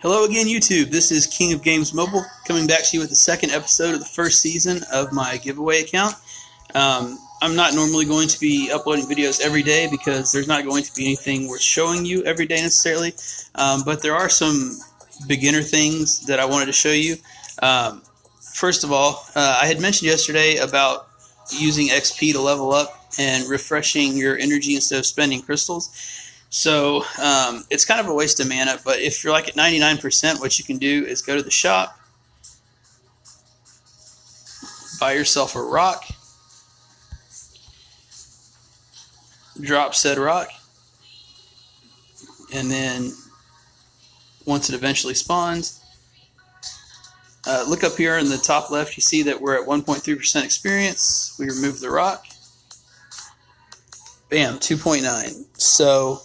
Hello again, YouTube. This is King of Games Mobile coming back to you with the second episode of the first season of my giveaway account. I'm not normally going to be uploading videos every day because there's not going to be anything worth showing you every day necessarily, but there are some beginner things that I wanted to show you. First of all, I had mentioned yesterday about using XP to level up and refreshing your energy instead of spending crystals. So it's kind of a waste of mana, but if you're like at 99%, what you can do is go to the shop, buy yourself a rock, drop said rock, and then once it eventually spawns, look up here in the top left, you see that we're at 1.3% experience. We remove the rock. Bam, 2.9. So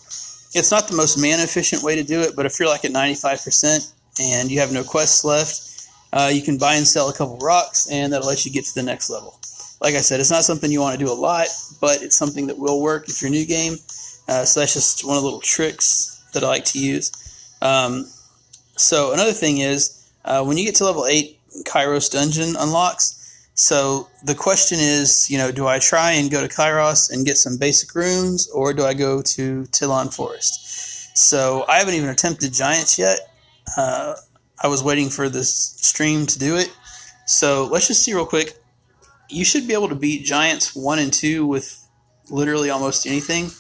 it's not the most mana efficient way to do it, but if you're like at 95% and you have no quests left, you can buy and sell a couple rocks, and that'll let you get to the next level. Like I said, it's not something you want to do a lot, but it's something that will work if you're a new game. So that's just one of the little tricks that I like to use. So another thing is, when you get to level 8, Kairos Dungeon unlocks. So the question is, do I try and go to Kairos and get some basic runes, or do I go to Tilon Forest? So I haven't even attempted Giants yet. I was waiting for this stream to do it. So let's just see real quick. You should be able to beat Giants 1 and 2 with literally almost anything.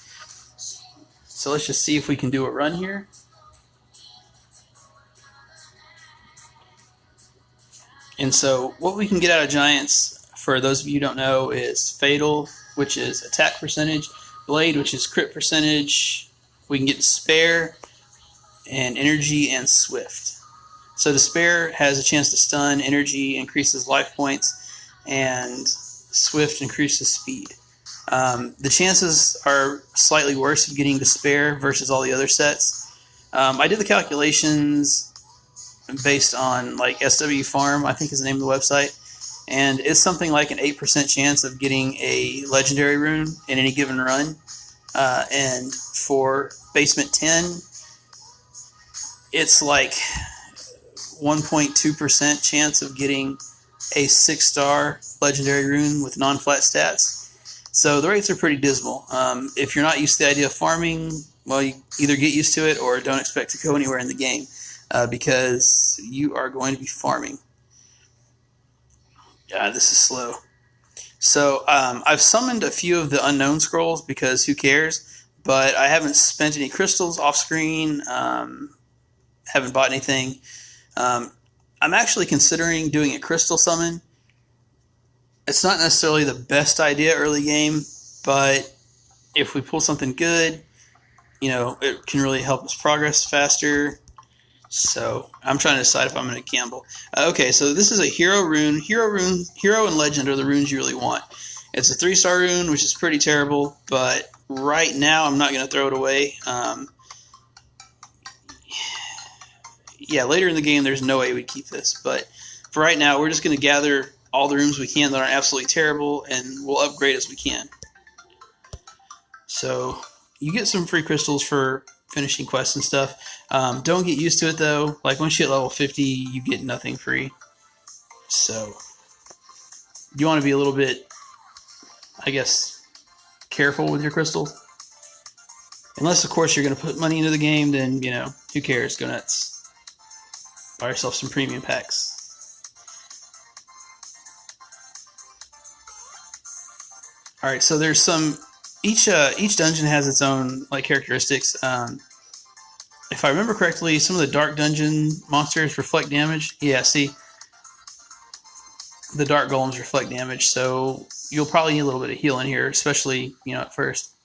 So let's just see if we can do a run here. And so what we can get out of Giants, for those of you who don't know, is Fatal, which is attack percentage, Blade, which is crit percentage. We can get Despair, and Energy, and Swift. So Despair has a chance to stun, Energy increases life points, and Swift increases speed. The chances are slightly worse of getting Despair versus all the other sets. I did the calculations based on like SW Farm, I think is the name of the website, and it's something like an 8% chance of getting a legendary rune in any given run. And for Basement 10, it's like 1.2% chance of getting a 6-star legendary rune with non-flat stats. So the rates are pretty dismal. If you're not used to the idea of farming, well, you either get used to it or don't expect to go anywhere in the game. Because you are going to be farming. God, this is slow. So I've summoned a few of the unknown scrolls because who cares? But I haven't spent any crystals off screen. Haven't bought anything. I'm actually considering doing a crystal summon. It's not necessarily the best idea early game, but if we pull something good, it can really help us progress faster. So I'm trying to decide if I'm going to gamble. Okay, so this is a hero rune. Hero and legend are the runes you really want. It's a 3-star rune, which is pretty terrible, but right now I'm not going to throw it away. Yeah, later in the game there's no way we'd keep this, but for right now we're just going to gather all the runes we can that aren't absolutely terrible, and we'll upgrade as we can. So you get some free crystals for finishing quests and stuff. Don't get used to it though. Like once you hit level 50, you get nothing free. So you want to be a little bit, I guess, careful with your crystals. Unless, of course, you're going to put money into the game, then, who cares? Go nuts. Buy yourself some premium packs. Alright, so there's some... Each dungeon has its own characteristics. If I remember correctly, some of the Dark Dungeon monsters reflect damage. Yeah, see? The Dark Golems reflect damage, so you'll probably need a little bit of healing here, especially, at first.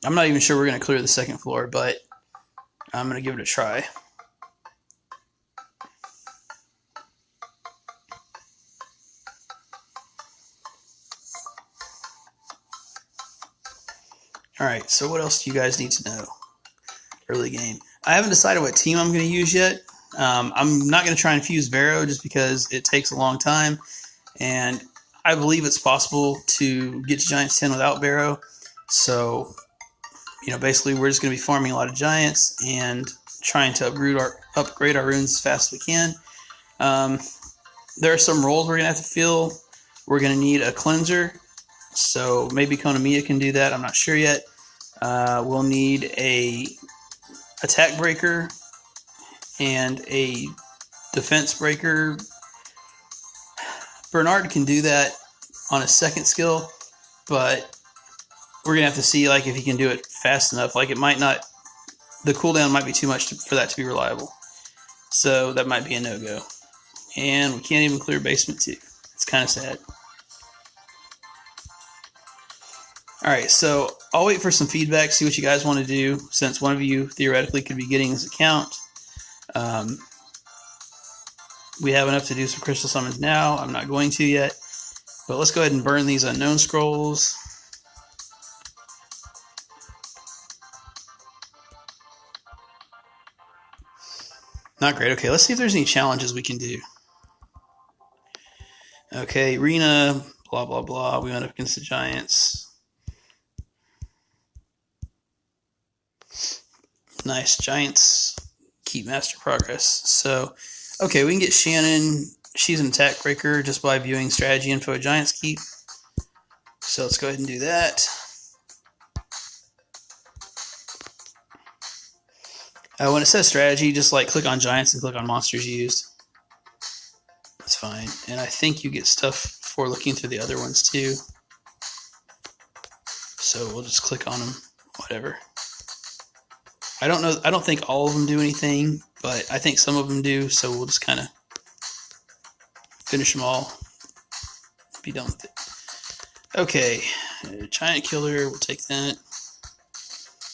I'm not even sure we're going to clear the second floor, but I'm going to give it a try. Alright, so what else do you guys need to know? Early game. I haven't decided what team I'm going to use yet. I'm not going to try and fuse Vero just because it takes a long time, and I believe it's possible to get to Giants 10 without Vero. So, basically we're just going to be farming a lot of giants and trying to upgrade our runes as fast as we can. There are some roles we're going to have to fill. We're going to need a cleanser, so maybe Konamiya can do that. I'm not sure yet. We'll need a attack breaker and a defense breaker. Bernard can do that on a second skill, but we're going to have to see like if he can do it fast enough. Like it might not, the cooldown might be too much for that to be reliable. So that might be a no-go. And we can't even clear basement 2. It's kind of sad. Alright, so I'll wait for some feedback, see what you guys want to do, since one of you theoretically could be getting this account. We have enough to do some crystal summons now. I'm not going to yet. But let's go ahead and burn these unknown scrolls. Not great. Okay, let's see if there's any challenges we can do. Okay, arena, blah, blah, blah. We went up against the giants. Nice. Giants keep master progress. So, okay, we can get Shannon. She's an attack breaker just by viewing strategy info at Giants Keep. So let's go ahead and do that. When it says strategy, just like click on Giants and click on monsters used. That's fine. And I think you get stuff for looking through the other ones too. So we'll just click on them, whatever. I don't know. I don't think all of them do anything, but I think some of them do. So we'll just kind of finish them all. Be done with it. Okay, giant killer. We'll take that.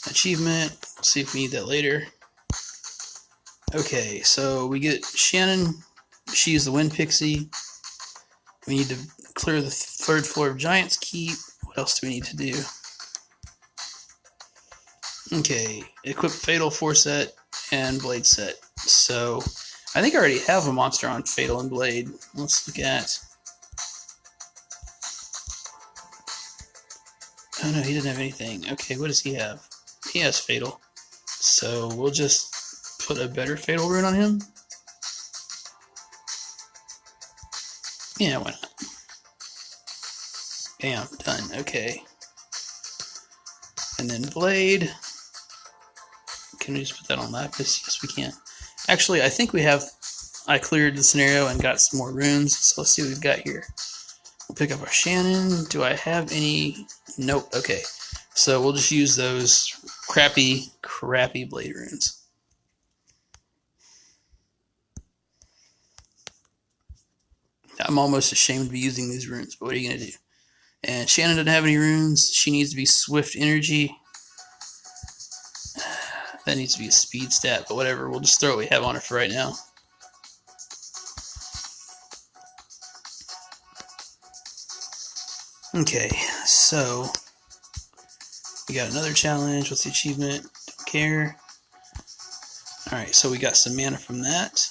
Achievement. We'll see if we need that later. Okay, so we get Shannon. She's the Wind Pixie. We need to clear the 3rd floor of Giants Keep. What else do we need to do? Okay, equip Fatal 4 set and Blade set. So, I think I already have a monster on Fatal and Blade. Let's look at... Oh no, he didn't have anything. Okay, what does he have? He has Fatal. So, we'll just put a better Fatal rune on him. Yeah, why not? Bam, done. Okay. And then Blade. Can we just put that on Lapis? Yes, we can. Actually, I think I cleared the scenario and got some more runes, so let's see what we've got here. We'll pick up our Shannon. Do I have any? Nope. Okay. So we'll just use those crappy Blade runes. I'm almost ashamed to be using these runes, but what are you going to do? And Shannon doesn't have any runes. She needs to be Swift Energy. That needs to be a speed stat, but whatever. We'll just throw what we have on her for right now. Okay, so we got another challenge. What's the achievement? Don't care. Alright, so we got some mana from that.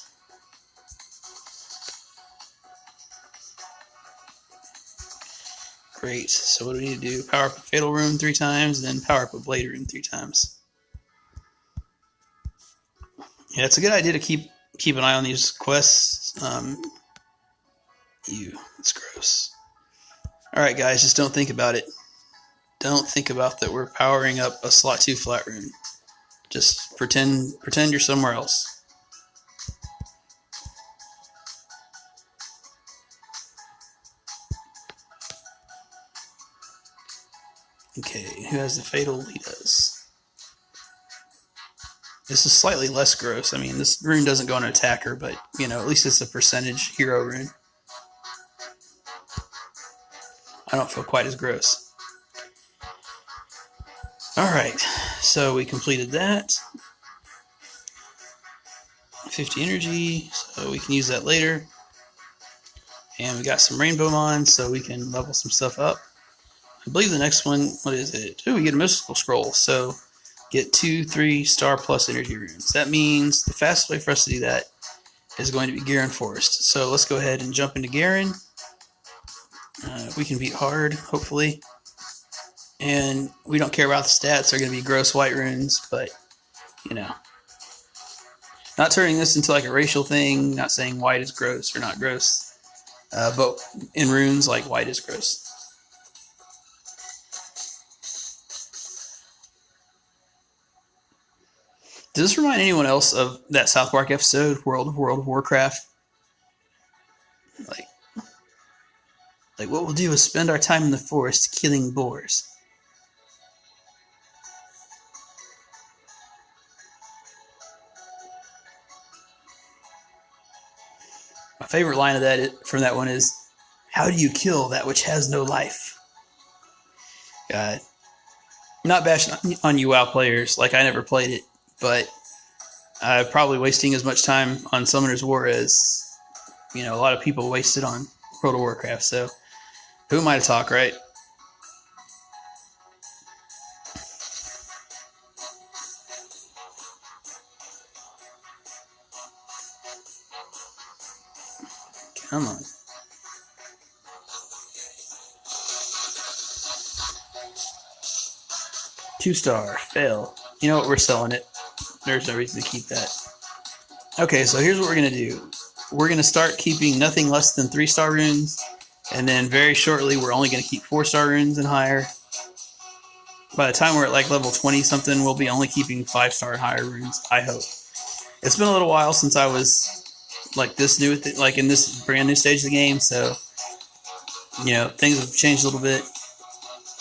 Great. So what do we need to do? Power up a Fatal Rune 3 times, and then power up a Blade Rune 3 times. Yeah, it's a good idea to keep an eye on these quests. It's gross. Alright guys, just don't think about it. Don't think about that we're powering up a slot 2 flat rune. Just pretend you're somewhere else. Okay, who has the Fatal? He does. This is slightly less gross. I mean, this rune doesn't go on an attacker, but, at least it's a percentage hero rune. I don't feel quite as gross. Alright, so we completed that. 50 energy, so we can use that later. And we got some Rainbow Mons, so we can level some stuff up. I believe the next one, what is it? Oh, we get a mystical scroll, so get 2 3-star plus energy runes. That means the fastest way for us to do that is going to be Garen Forest. So let's go ahead and jump into Garen. We can beat hard, hopefully. And we don't care about the stats. They're going to be gross white runes, but, you know. Not turning this into like a racial thing, not saying white is gross or not gross. But in runes, like, white is gross. Does this remind anyone else of that South Park episode, World of Warcraft? Like what we'll do is spend our time in the forest killing boars. My favorite line of that from that one is, "How do you kill that which has no life?" God, I'm not bashing on you WoW players. Like, I never played it, but I'm probably wasting as much time on Summoner's War as, you know, a lot of people wasted on World of Warcraft. So who am I to talk, right? Come on. Two-star, fail. You know what, we're selling it. There's no reason to keep that. Okay, so here's what we're going to do. We're going to start keeping nothing less than 3-star runes, and then very shortly we're only going to keep 4-star runes and higher. By the time we're at like level 20 something, we'll be only keeping 5-star and higher runes, I hope. It's been a little while since I was like this new, like in this brand new stage of the game, so, you know, things have changed a little bit.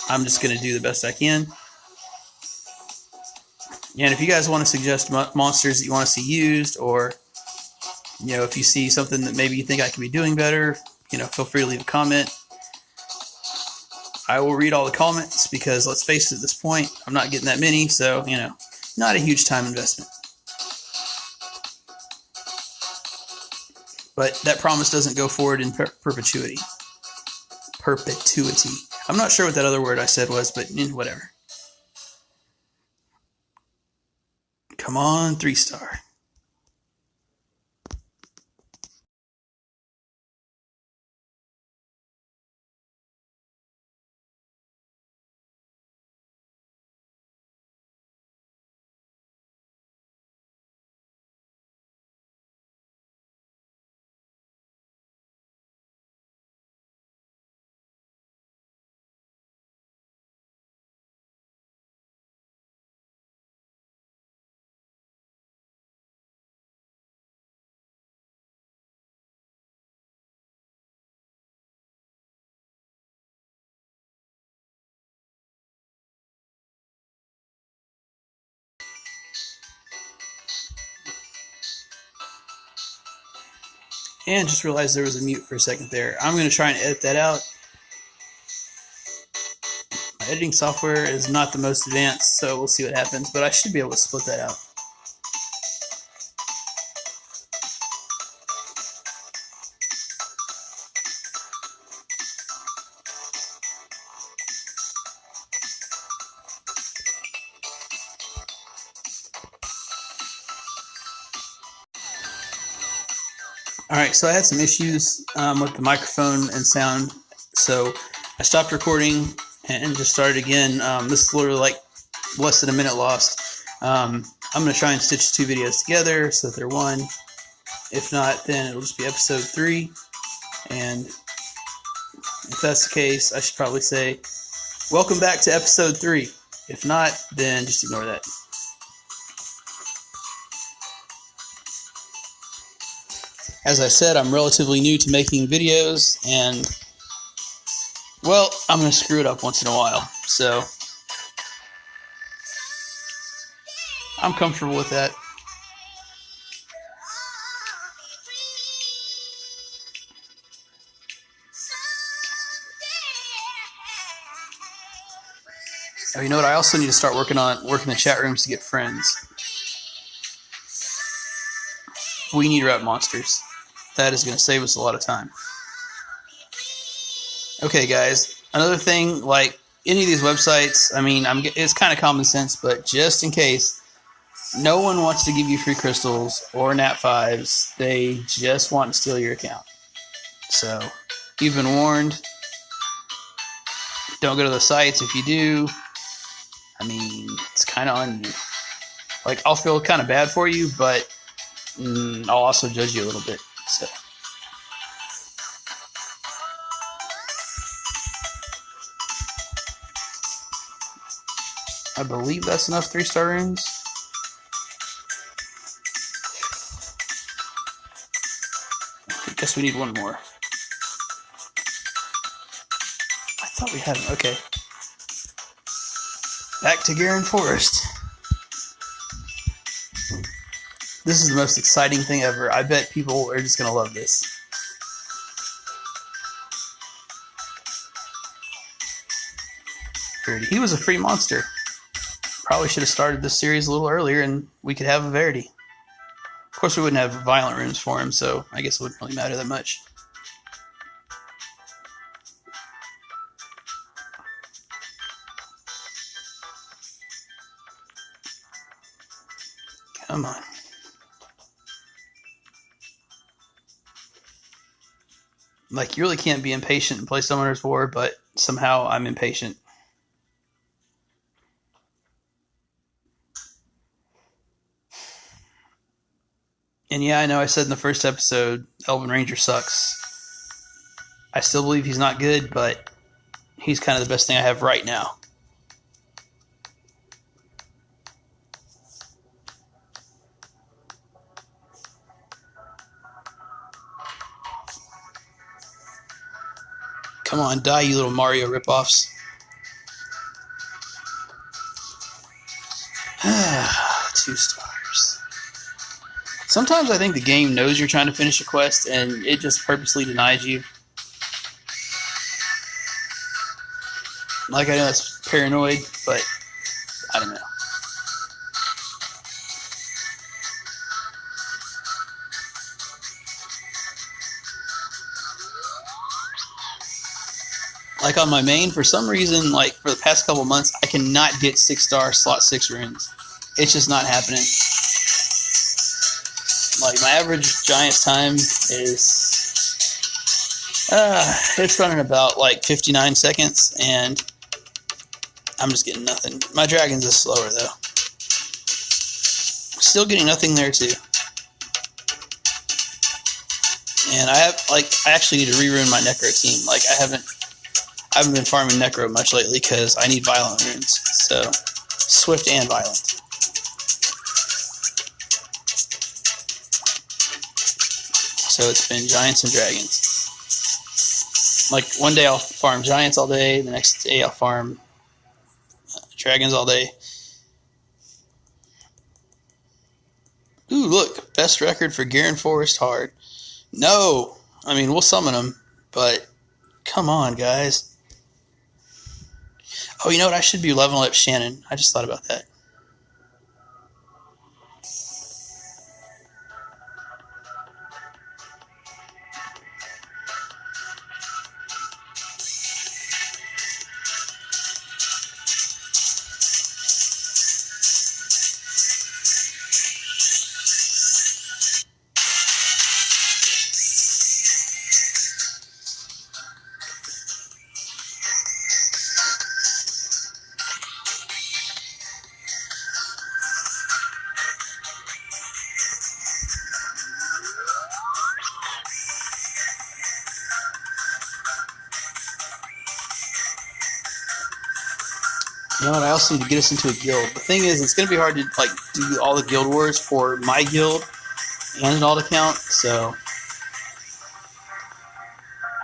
I'm just going to do the best I can. And if you guys want to suggest monsters that you want to see used, or, you know, if you see something that maybe you think I could be doing better, you know, feel free to leave a comment. I will read all the comments because, let's face it, at this point, I'm not getting that many, so, you know, not a huge time investment. But that promise doesn't go forward in perpetuity. Perpetuity. I'm not sure what that other word I said was, but whatever. Come on, 3-star. And just realized there was a mute for a second there. I'm going to try and edit that out. My editing software is not the most advanced, so we'll see what happens, but I should be able to split that out. Alright, so I had some issues with the microphone and sound, so I stopped recording and just started again. This is literally like less than a minute lost. I'm going to try and stitch 2 videos together so that they're one. If not, then it'll just be episode 3. And if that's the case, I should probably say, welcome back to episode 3. If not, then just ignore that. As I said, I'm relatively new to making videos, and, well, I'm going to screw it up once in a while, so I'm comfortable with that. Oh, you know what? I also need to start working the chat rooms to get friends. We need rep monsters. That is going to save us a lot of time. Okay, guys. Another thing, like any of these websites, I mean, it's kind of common sense, but just in case, no one wants to give you free crystals or nat 5s. They just want to steal your account. So, you've been warned. Don't go to the sites. If you do, I mean, it's kind of on you. Like, I'll feel kind of bad for you, but I'll also judge you a little bit. So. I believe that's enough 3-star runes. I guess we need one more. I thought we had him. Okay. Back to Garen Forest. This is the most exciting thing ever. I bet people are just going to love this. He was a free monster. Probably should have started this series a little earlier and we could have a Verity. Of course, we wouldn't have violent runes for him, so I guess it wouldn't really matter that much. Come on. Like, you really can't be impatient and play Summoner's War, but somehow I'm impatient. And yeah, I know I said in the first episode, Elven Ranger sucks. I still believe he's not good, but he's kind of the best thing I have right now. Come on, die, you little Mario ripoffs. 2 stars. Sometimes I think the game knows you're trying to finish a quest and it just purposely denies you. Like, I know that's paranoid, but I don't know. Like, on my main, for some reason, like, for the past couple months, I cannot get 6-star slot 6 runes. It's just not happening. Like, my average Giants time is... it's running about, like, 59 seconds, and I'm just getting nothing. My Dragons is slower, though. Still getting nothing there, too. And I actually need to rerun my Necro team. Like, I haven't been farming Necro much lately because I need violent runes. So, swift and violent. So it's been Giants and Dragons. Like, one day I'll farm Giants all day, the next day I'll farm Dragons all day. Ooh, look, best record for Garen Forest hard. No! I mean, we'll summon them, but come on, guys. Oh, you know what? I should be leveling up Shannon. I just thought about that. You know what? I also need to get us into a guild. The thing is, it's going to be hard to like do all the guild wars for my guild and an alt account, so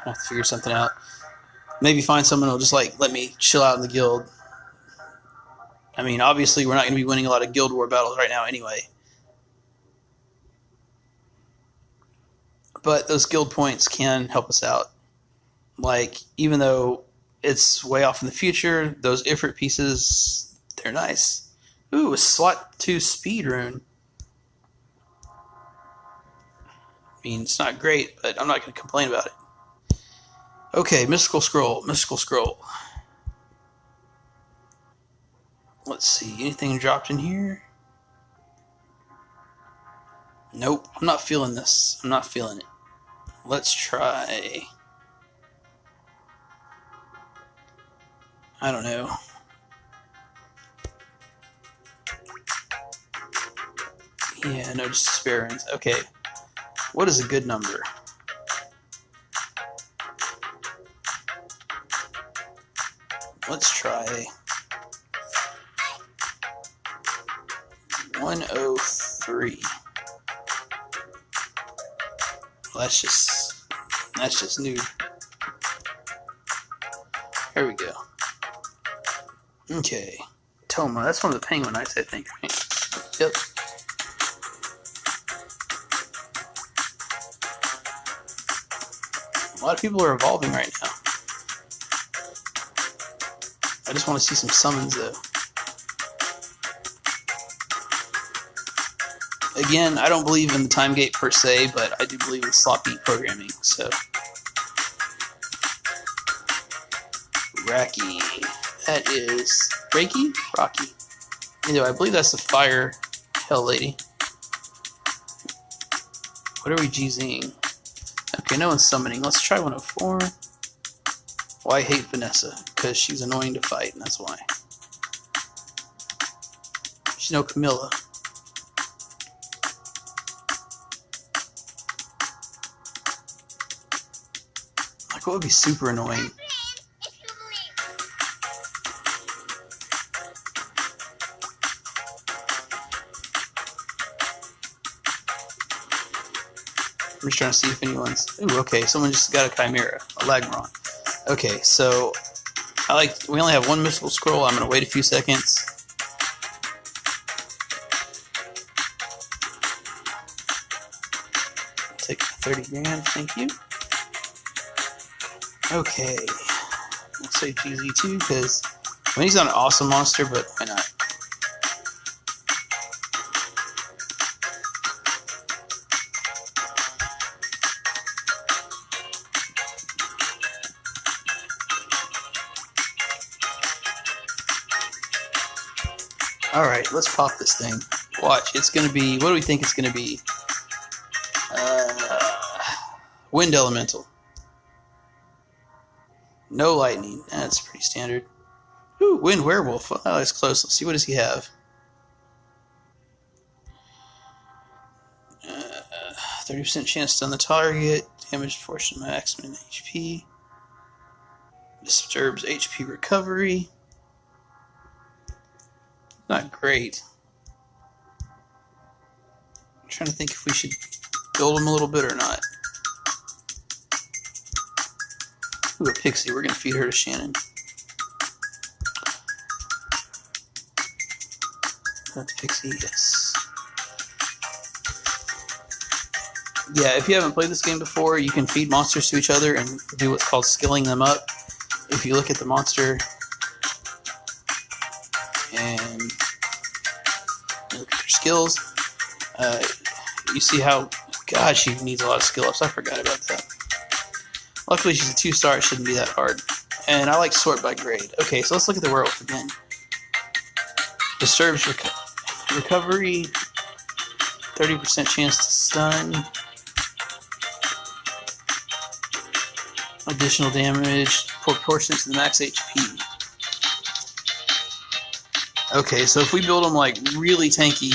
I have to figure something out. Maybe find someone who'll just like let me chill out in the guild. I mean, obviously, we're not going to be winning a lot of guild war battles right now anyway. But those guild points can help us out. Like, even though it's way off in the future, those Ifrit pieces, they're nice. Ooh, a SWAT 2 speed rune. I mean, it's not great, but I'm not going to complain about it. Okay, Mystical Scroll. Mystical Scroll. Let's see, anything dropped in here? Nope, I'm not feeling this. I'm not feeling it. Let's try... I don't know. Yeah, no, just spare rings. Okay. What is a good number? Let's try 103. Well, that's just nude. There we go. Okay. Toma, that's one of the penguin knights, I think, right? Yep. A lot of people are evolving right now. I just want to see some summons, though. Again, I don't believe in the time gate per se, but I do believe in sloppy programming, so. Racky. That is Reiki? Rocky. Anyway, I believe that's the fire hell lady. What are we GZing? Okay, no one's summoning. Let's try 104. Well, I hate Vanessa, because she's annoying to fight, and that's why. She's no Camilla. Like, what would be super annoying? I'm just trying to see if anyone's... Ooh, okay, someone just got a Chimera, a Lagron. Okay, so we only have one mystical scroll. I'm gonna wait a few seconds. Take 30 grand, thank you. Okay, we'll say GZ2 because I mean he's not an awesome monster, but why not? Alright, let's pop this thing. Watch, it's going to be... What do we think it's going to be? Wind Elemental. No lightning. That's pretty standard. Ooh, Wind Werewolf. Oh, that's close. Let's see, what does he have? 30% chance to stun the target. Damage portion of maximum HP. Disturbs HP recovery. Not great. I'm trying to think if we should build him a little bit or not. Ooh, a pixie. We're going to feed her to Shannon. That's pixie, yes. Yeah, if you haven't played this game before, you can feed monsters to each other and do what's called skilling them up. If you look at the monster and look at their skills, you see how, God, she needs a lot of skill ups. I forgot about that. Luckily, she's a 2-star. It shouldn't be that hard. And I like sort by grade. Okay, so let's look at the werewolf again. Disturbs recovery, 30% chance to stun, additional damage proportionate to the max HP. Okay, so if we build him like really tanky,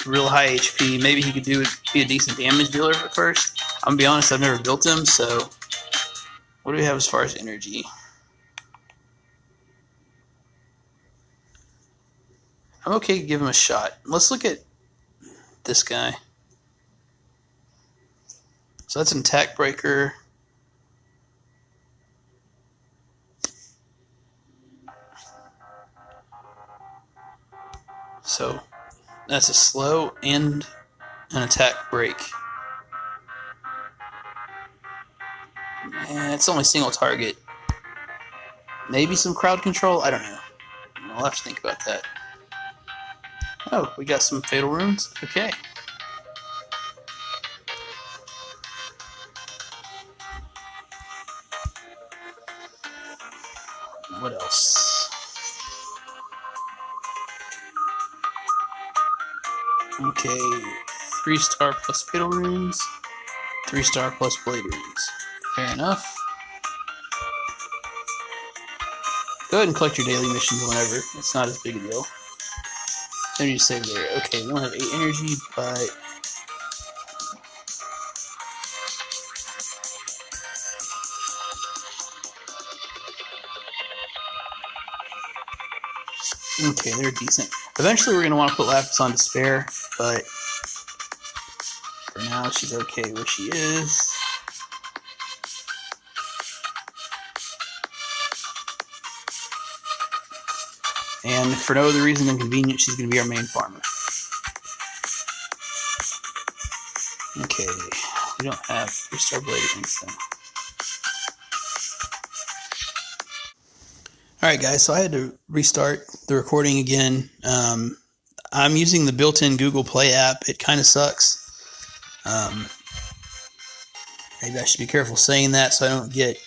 real high HP, maybe he could be a decent damage dealer at first. I'm gonna be honest, I've never built him, so what do we have as far as energy? I'm okay to give him a shot. Let's look at this guy. So that's an attack breaker. So that's a slow and an attack break. And it's only single target. Maybe some crowd control? I don't know. I'll have to think about that. Oh, we got some fatal runes? Okay. What else? Okay, 3-star plus fatal runes, 3-star plus blade runes. Fair enough. Go ahead and collect your daily missions whenever. It's not as big a deal. Energy save there. Okay, we don't have 8 energy, but okay, they're decent. Eventually we're going to want to put Lapis on Despair, but for now she's okay where she is. And for no other reason than convenience, she's going to be our main farmer. Okay, we don't have 3-star blade against them. Alright guys, so I had to restart the recording again. I'm using the built-in Google Play app. It kind of sucks. Maybe I should be careful saying that so I don't get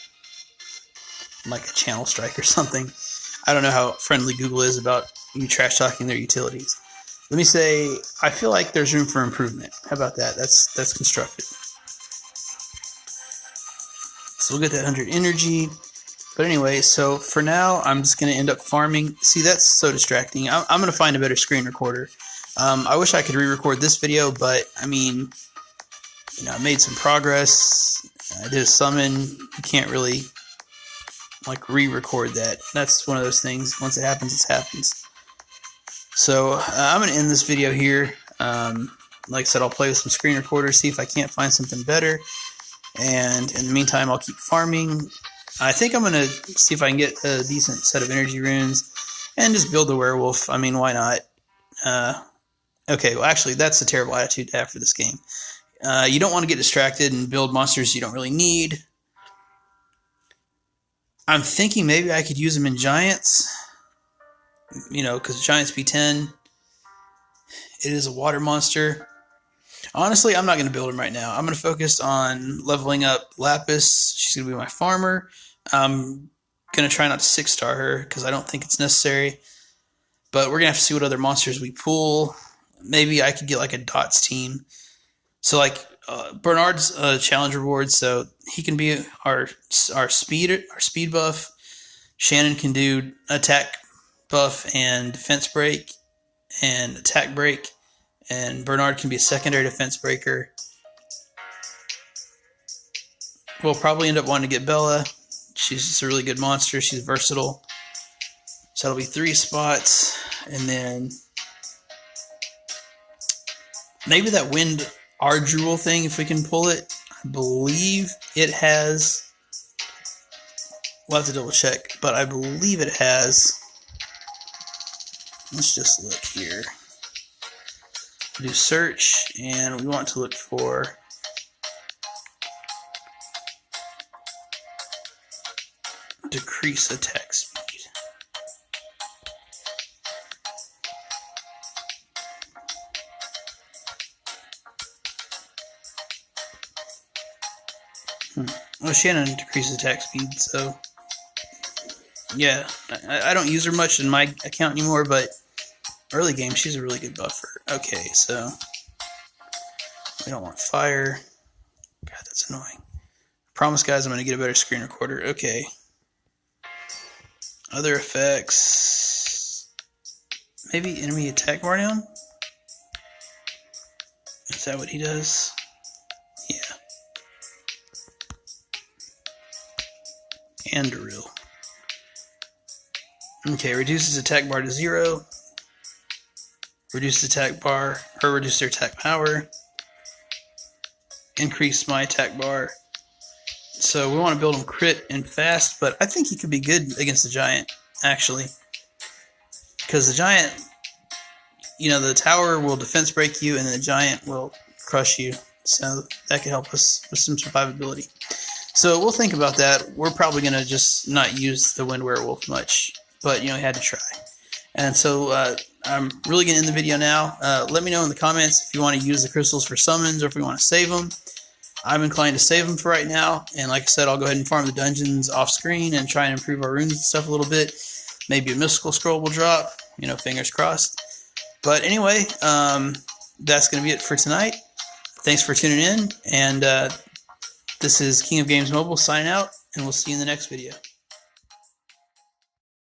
like a channel strike or something. I don't know how friendly Google is about you trash talking their utilities. Let me say, I feel like there's room for improvement. How about that? That's constructive. So we'll get that 100 energy. But anyway, so for now, I'm just going to end up farming. See, that's so distracting. I'm going to find a better screen recorder. I wish I could re-record this video, but I mean, you know, I made some progress. I did a summon. You can't really like re-record that. That's one of those things. Once it happens, it happens. So I'm going to end this video here. Like I said, I'll play with some screen recorders, see if I can't find something better. And in the meantime, I'll keep farming. I think I'm going to see if I can get a decent set of energy runes and just build a werewolf. I mean, why not? Okay, well, actually, that's a terrible attitude to have for this game. You don't want to get distracted and build monsters you don't really need. I'm thinking maybe I could use them in Giants. You know, because Giants P10, it is a water monster. Honestly, I'm not going to build him right now. I'm going to focus on leveling up Lapis. She's going to be my farmer. I'm going to try not to 6-star her because I don't think it's necessary. But we're going to have to see what other monsters we pull. Maybe I could get like a Dots team. So like Bernard's a challenge reward, so he can be our speed buff. Shannon can do attack buff and defense break and attack break. And Bernard can be a secondary defense breaker. We'll probably end up wanting to get Bella. She's just a really good monster. She's versatile. So that'll be 3 spots. And then maybe that Wind Ardrul thing, if we can pull it. I believe it has... We'll have to double check. But I believe it has... Let's just look here. Do search, and we want to look for decrease attack speed. Well, Shannon decreases attack speed, so yeah, I don't use her much in my account anymore, but early game, she's a really good buffer. Okay, so we don't want fire. God, that's annoying. Promise, guys, I'm going to get a better screen recorder. Okay. Other effects. Maybe enemy attack bar down? Is that what he does? Yeah. And drill. Okay, reduces attack bar to 0. Reduce attack bar, or reduce their attack power. Increase my attack bar. So we want to build him crit and fast, but I think he could be good against the Giant, actually. Because the Giant, you know, the tower will defense break you, and then the Giant will crush you. So that could help us with some survivability. So we'll think about that. We're probably going to just not use the Wind Werewolf much, but, you know, we had to try. And so I'm really going to end the video now. Let me know in the comments if you want to use the crystals for summons or if we want to save them. I'm inclined to save them for right now. And like I said, I'll go ahead and farm the dungeons off screen and try and improve our runes and stuff a little bit. Maybe a mystical scroll will drop. You know, fingers crossed. But anyway, that's going to be it for tonight. Thanks for tuning in. And this is King of Games Mobile signing out. And we'll see you in the next video.